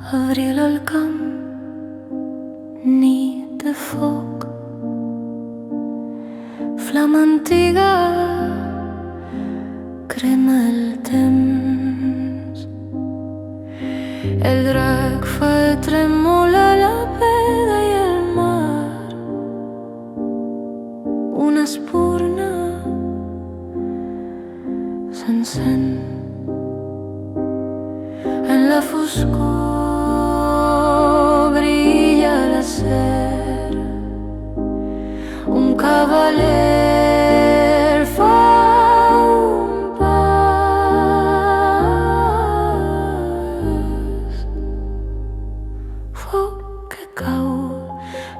Abril al camp, nit de foc, flama antiga, crema el temps. El drac fa tremolar la peda i el mar. Una espurna s'encén en la foscor. Brilla l'acer, un cavaler fa un pas. Foc que cau,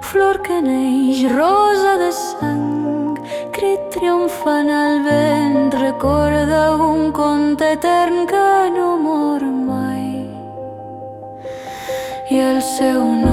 flor que neix, rosa de sang, crit triomfant al vent, recorda un conte etern que no mor mai. I el seu nom